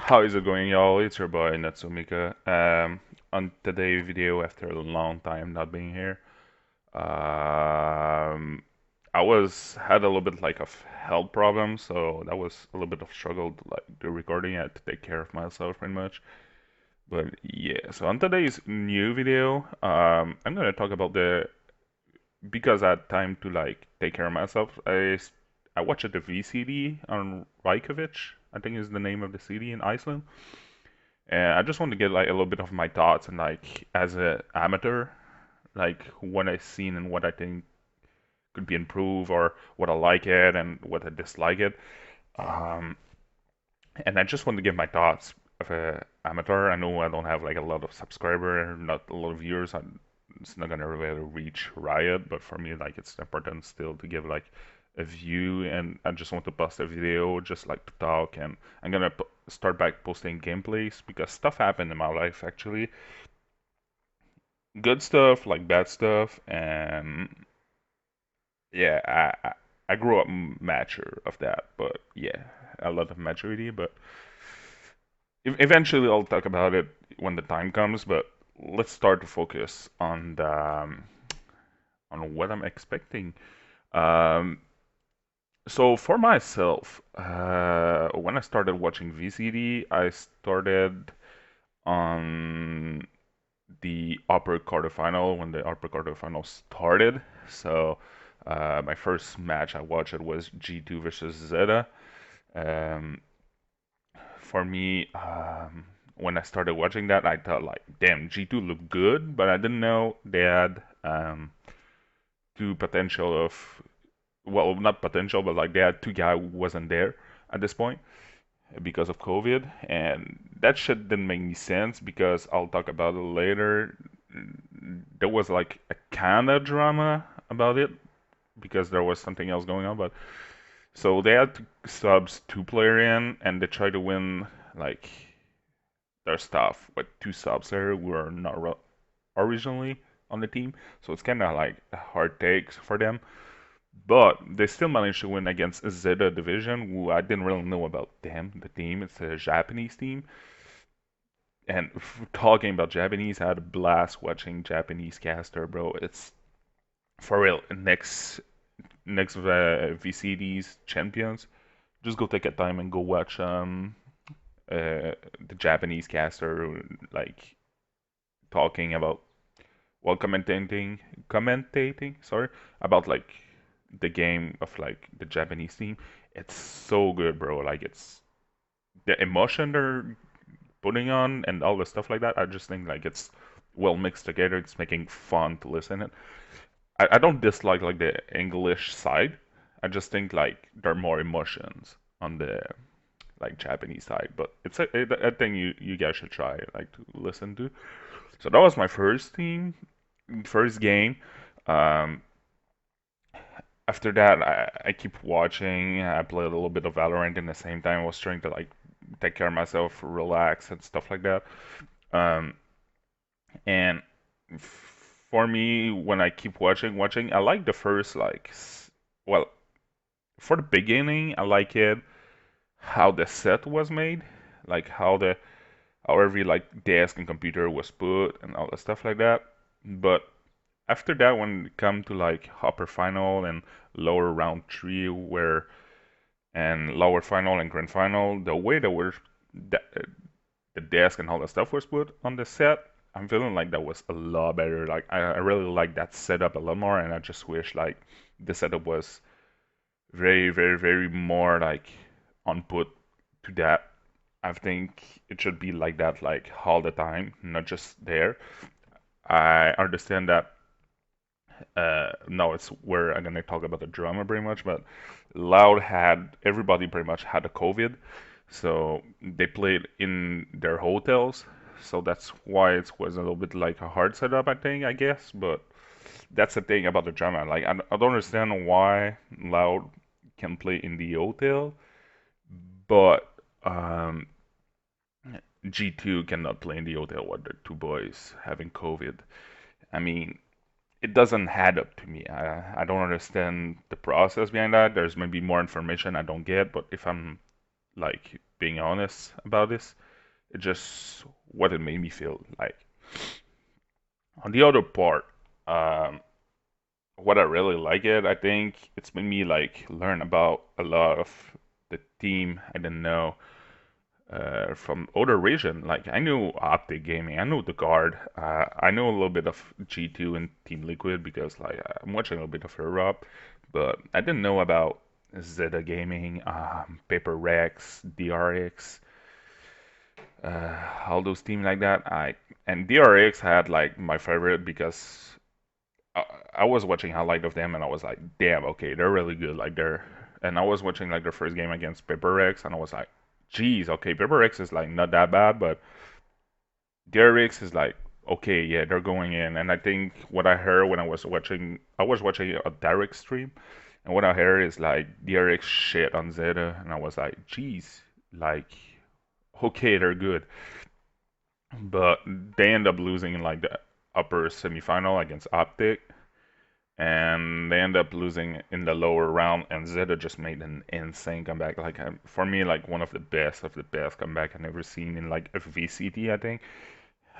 How is it going, y'all? It's your boy Natsumika. On today's video, after a long time not being here, um, I was had a little bit like of health problems, so that was a little bit of struggle to like do recording. I had to take care of myself pretty much. But yeah, so on today's new video, I'm gonna talk about the because I had time to like take care of myself. I watched the VCT on Reykjavik, I think is the name of the city in Iceland. And I just want to get like a little bit of my thoughts and like as a amateur, like what I've seen and what I think could be improved or what I like it and what I dislike it. Um, and I just want to give my thoughts of a amateur. I know I don't have like a lot of subscriber, not a lot of viewers. It's not gonna really reach Riot, but for me, like it's important still to give like a view, and I just want to post a video, just like to talk, and I'm gonna start back posting gameplays because stuff happened in my life actually, good stuff like bad stuff, and yeah, I grew up mature of that, but yeah, a lot of maturity, but eventually I'll talk about it when the time comes, but let's start to focus on the on what I'm expecting. Um, so for myself, when I started watching VCT, I started on the upper quarterfinal when the upper quarterfinal started. So my first match I watched it was G2 versus Zeta. Um, for me, when I started watching that, I thought like, damn, G2 looked good, but I didn't know they had two potential of, well, not potential, but like they had two guy who wasn't there at this point because of COVID, and that shit didn't make any sense because I'll talk about it later. There was like a kind of drama about it because there was something else going on, but so they had subs two player in and they tried to win like their stuff with two subs there who were not originally on the team, so it's kind of like a hard takes for them. But they still managed to win against Zeta Division, who I didn't really know about them, the team. It's a Japanese team. And talking about Japanese, I had a blast watching Japanese caster, bro. It's for real. Next VCD's champions, just go take a time and go watch the Japanese caster like talking about while commentating, sorry, about like the game of like the Japanese team. It's so good, bro. Like it's the emotion they're putting on and all the stuff like that. I just think like it's well mixed together. It's making fun to listen it. I don't dislike like the English side. I just think like there are more emotions on the like Japanese side. But I think you guys should try like to listen to. So that was my first game. Um, After that, I keep watching. I played a little bit of Valorant in the same time. I was trying to like take care of myself, relax, and stuff like that. Um, and for me, when I keep watching, I like the first like, well, for the beginning, I like it how the set was made, like how every like desk and computer was put and all the stuff like that. But after that, when it come to like upper final and lower round three, where and lower final and grand final, the way that were the, the desk and all the stuff was put on the set, I'm feeling like that was a lot better. Like I really like that setup a lot more, and I just wish like the setup was very more like on put to that. I think it should be like that like all the time, not just there. I understand that no, it's where I'm gonna talk about the drama pretty much, but Loud had everybody pretty much had a COVID, so they played in their hotels, so that's why it was a little bit like a hard setup, I think, I guess. But that's the thing about the drama. Like I don't understand why Loud can play in the hotel, but G2 cannot play in the hotel with the two boys having COVID. I mean, it doesn't add up to me. I don't understand the process behind that. There's maybe more information I don't get, but if I'm like being honest about this. It just what it made me feel like. On the other part, um, what I really like it, I think it's made me like learn about a lot of the team I didn't know from other region. Like I knew Optic Gaming, I knew the Guard, I know a little bit of G2 and Team Liquid because like I'm watching a little bit of Europe, but I didn't know about Zeta Gaming, Paper Rex, DRX, all those teams like that. I and DRX had like my favorite because I, I was watching highlight of them and I was like, damn, okay, they're really good. Like they're, and I was watching like their first game against Paper Rex and I was like, geez, okay, Paper Rex is like not that bad, but DRX is like, okay, yeah, they're going in. And I think what I heard when I was watching a direct stream, and what I heard is like DRX shit on Zeta, and I was like, geez, like, okay, they're good. But they end up losing in like the upper semifinal against Optic, and they end up losing in the lower round. And Zeta just made an insane comeback. Like for me, like one of the best comeback I've ever seen in like a VCT. I think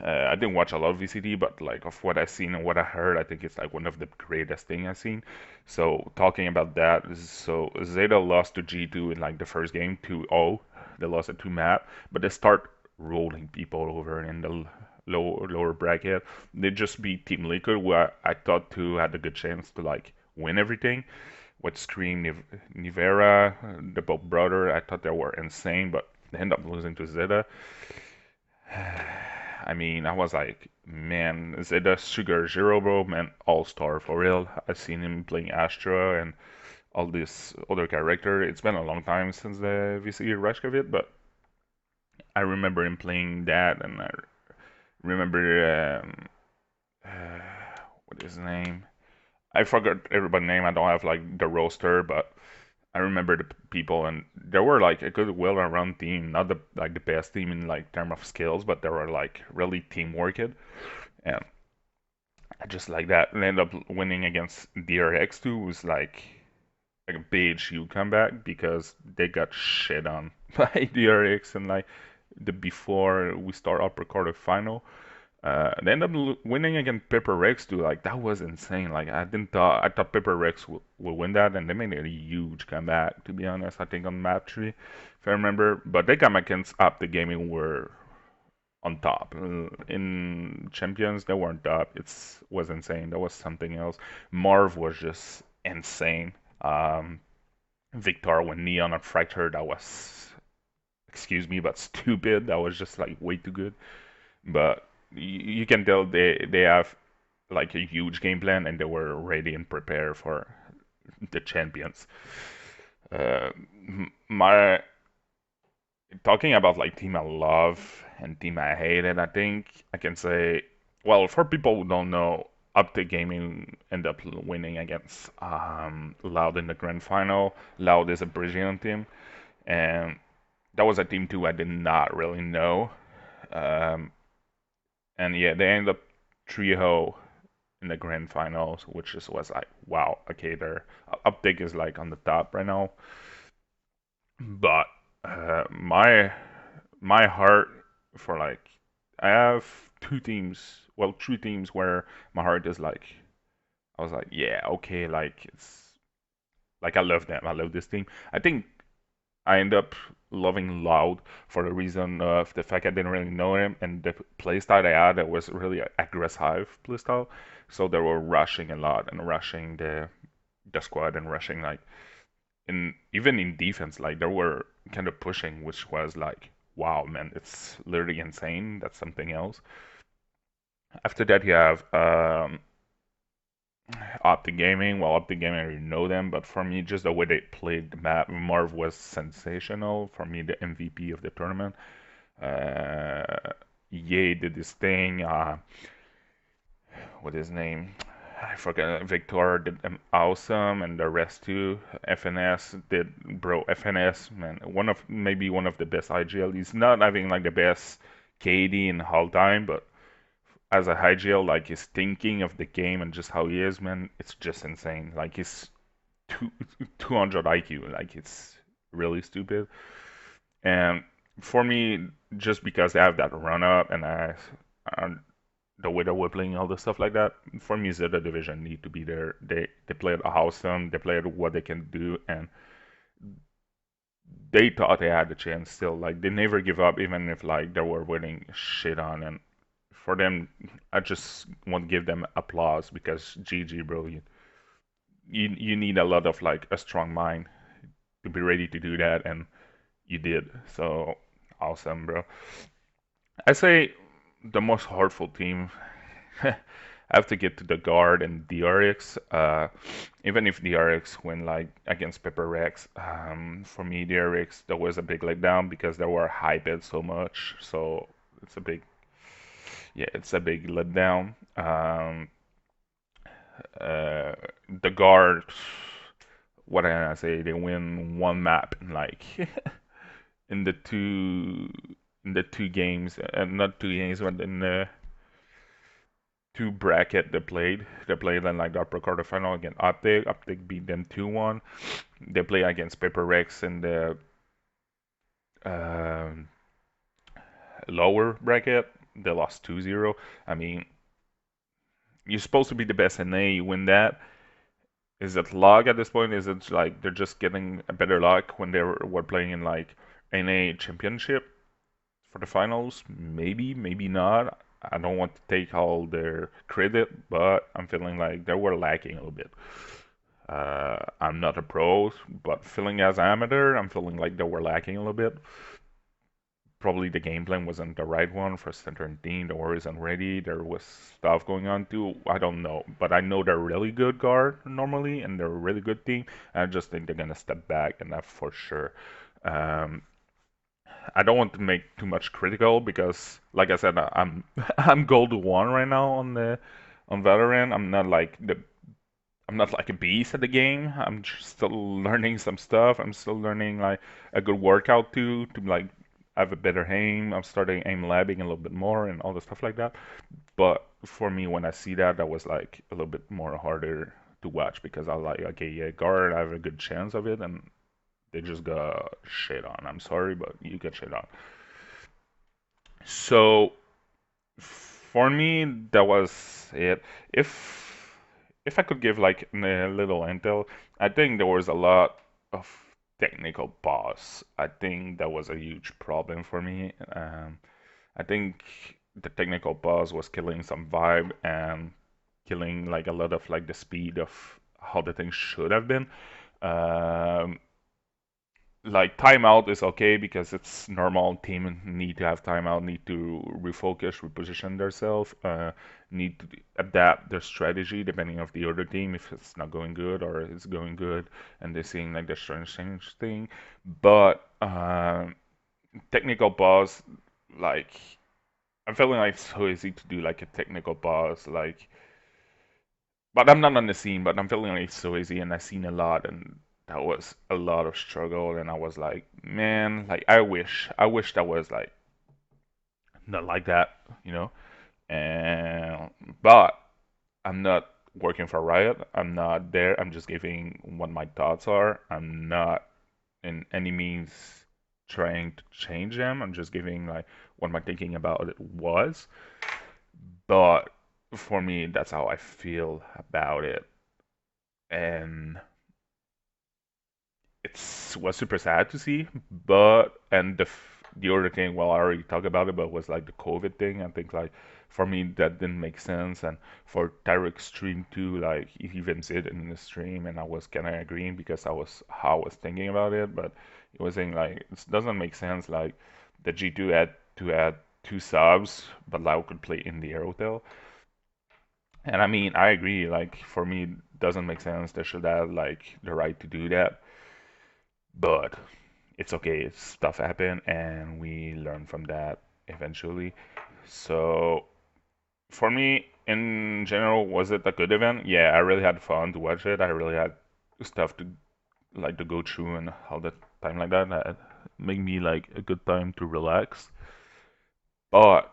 I didn't watch a lot of VCT, but like of what I've seen and what I heard, I think it's like one of the greatest thing I've seen. So talking about that, so Zeta lost to G2 in like the first game 2-0. They lost a two map, but they start rolling people over in the lower bracket. They just beat Team Liquid, where I thought to had a good chance to like win everything. With Scream, Nivera, the Bob brother, I thought they were insane, but they end up losing to Zeta. I mean, I was like, man, is it a Sugar Zero, bro? Man, all star for real. I've seen him playing Astra and all this other character. It's been a long time since the VCT Rashkovit, but I remember him playing that, and I remember uh, what is his name? I forgot everybody's name. I don't have like the roster, but I remember the people, and there were like a good, well-run team. Not the like the best team in like term of skills, but they were like really teamwork. And I just like that. And end up winning against DRX2 was like a big huge comeback because they got shit on by DRX and like the before we start upper quarter final. They end up winning against Pepper Rex too. Like that was insane. Like I thought Pepper Rex would win that, and they made a huge comeback. To be honest, I think on map three, if I remember. But they got against up the gaming were on top. In champions, they weren't top. It was insane. That was something else. Marv was just insane. Victor when Neon and Fracture, that was excuse me, but stupid. That was just like way too good. But you can tell they have like a huge game plan and they were ready and prepared for the champions. Uh, my talking about like team I love and team I hated, I think I can say, well, for people who don't know, Optic Gaming ended up winning against Loud in the grand final. Loud is a Brazilian team, and that was a team too I did not really know. Um, and yeah, they ended up 3-0 in the grand finals, which just was like, wow, okay, they're Optic is like on the top right now. But my heart for like I have two teams, well, three teams where my heart is like I was like, yeah, okay, like it's like I love them. I love this team. I think I end up loving Loud for the reason of the fact I didn't really know him and the playstyle they had that was really aggressive playstyle. So they were rushing a lot and rushing the squad and rushing like in even in defense, like they were kind of pushing, which was like, wow, man, it's literally insane. That's something else. After that, you have Optic Gaming. Well, Optic Gaming, I already know them, but for me, just the way they played the map, Marv was sensational. For me, the MVP of the tournament. Ye did this thing. What is his name? I forgot. Victor did awesome, and the rest too. FNS did, bro. FNS, man, maybe one of the best IGL. He's not having like the best KD in all time, but as a IGL, like his thinking of the game and just how he is, man, it's just insane. Like he's two, 200 IQ, like it's really stupid. And for me, just because they have that run up and the way that we're playing all the stuff like that, for me, Zeta Division need to be there. They played awesome. They played what they can do, and they thought they had the chance still. Like they never give up, even if like they were winning shit on. And for them, I just want to give them applause because GG, bro. You need a lot of like a strong mind to be ready to do that, and you did. So awesome, bro. I say the most hurtful team. I have to get to the guard and DRX. Even if DRX win like against Pepper Rex, for me DRX that was a big letdown because they were hyped so much. So it's a big, yeah, it's a big letdown. Uh, the guard, what can I say? They win one map in like in the two in the two games, not two games, but in the two bracket they played. They played in like the upper quarterfinal against Optic. Optic beat them 2-1. They play against Paper Rex in the um, lower bracket. They lost 2-0. I mean, you're supposed to be the best in A. You win that. Is it luck at this point? Is it like they're just getting a better luck when were playing in like NA championship for the finals? Maybe, maybe not. I don't want to take all their credit, but I'm feeling like they were lacking a little bit. I'm not a pro, but feeling as amateur, I'm feeling like they were lacking a little bit. Probably the game plan wasn't the right one for center and team. The Warriors aren't ready. There was stuff going on too. I don't know, but I know they're really good guard normally, and they're a really good team. I just think they're gonna step back, and that for sure. Um, I don't want to make too much critical because, like I said, I'm I'm gold one right now on Valorant. I'm not like a beast at the game. I'm just still learning some stuff. I'm still learning like a good workout to like have a better aim. I'm starting aim labbing a little bit more and all the stuff like that. But for me, when I see that, that was like a little bit more harder to watch because I was like, okay, yeah, guard, I have a good chance of it, and they just got shit on. I'm sorry, but you get shit on. So for me, that was it. If I could give like a little intel, I think there was a lot of technical pause. I think that was a huge problem for me. I think the technical pause was killing some vibe and killing like a lot of like the speed of how the thing should have been. Um, like timeout is okay because it's normal. Team need to have timeout, need to refocus, reposition themselves, need to adapt their strategy depending of the other team if it's not going good or it's going good, and they're seeing like the strange thing. But technical pause, like I'm feeling like it's so easy to do like a technical pause, like but I'm not on the scene, but I'm feeling like it's so easy, and I've seen a lot, and that was a lot of struggle, and I was like, man, like I wish that was like not like that, you know. And but I'm not working for Riot. I'm not there. I'm just giving what my thoughts are. I'm not in any means trying to change them. I'm just giving like what my thinking about it was. But for me, that's how I feel about it, and it was super sad to see. But and the other thing, well, I already talked about it, but was like the COVID thing. I think like for me that didn't make sense, and for Tyreek's stream too, like he even said it in the stream, and I was kind of agreeing because I was how I was thinking about it, but it was saying like it doesn't make sense like the G2 had to add two subs, but Lau could play in the air hotel. And I mean, I agree. Like for me, it doesn't make sense. They should have like the right to do that. But it's okay. Stuff happened, and we learn from that eventually. So for me, in general, was it a good event? Yeah, I really had fun to watch it. I really had stuff to like to go through and all the time like that. That made me like a good time to relax. But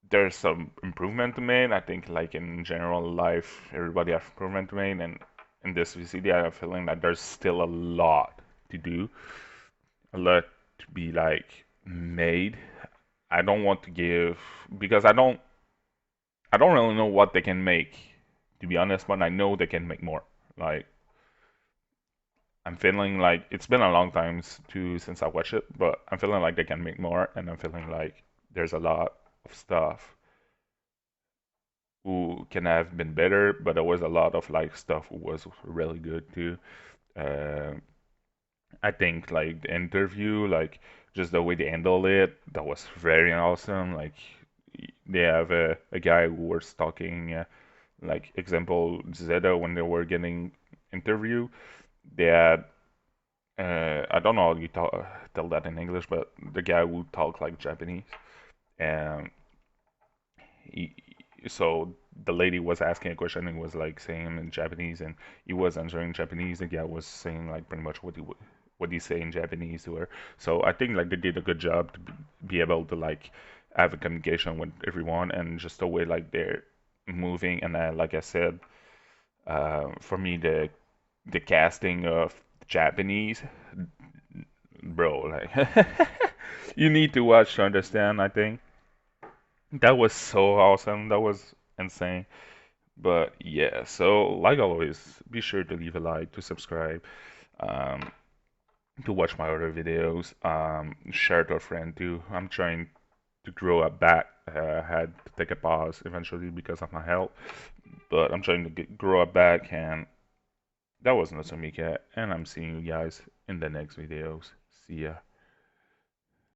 there's some improvement to make. I think like in general life, everybody has improvement to make, and in this VCT, I have a feeling that there's still a lot to do. A lot. to be like made. I don't want to give because I don't really know what they can make, to be honest, but I know they can make more. Like I'm feeling like it's been a long time too since I watched it, but I'm feeling like they can make more, and I'm feeling like there's a lot of stuff who can have been better, but there was a lot of like stuff who was really good too. Uh, I think like the interview, like just the way they handled it, that was very awesome. Like they have a guy who was talking, like example Zeta when they were getting interview, they had I don't know how you tell that in English, but the guy who talk like Japanese, and he, so the lady was asking a question and was like saying in Japanese, and he was answering in Japanese. The guy was saying like pretty much what he say in Japanese to her. So I think like they did a good job to be able to like have a communication with everyone, and just the way like they're moving. And like I said, for me the casting of Japanese, bro, like you need to watch to understand. I think that was so awesome. That was insane. But yeah, so like always, be sure to leave a like, to subscribe, um, to watch my other videos, share to a friend too. I'm trying to grow up back. I had to take a pause eventually because of my health, but I'm trying to grow up back, and that was Natsumiika, and I'm seeing you guys in the next videos. See ya.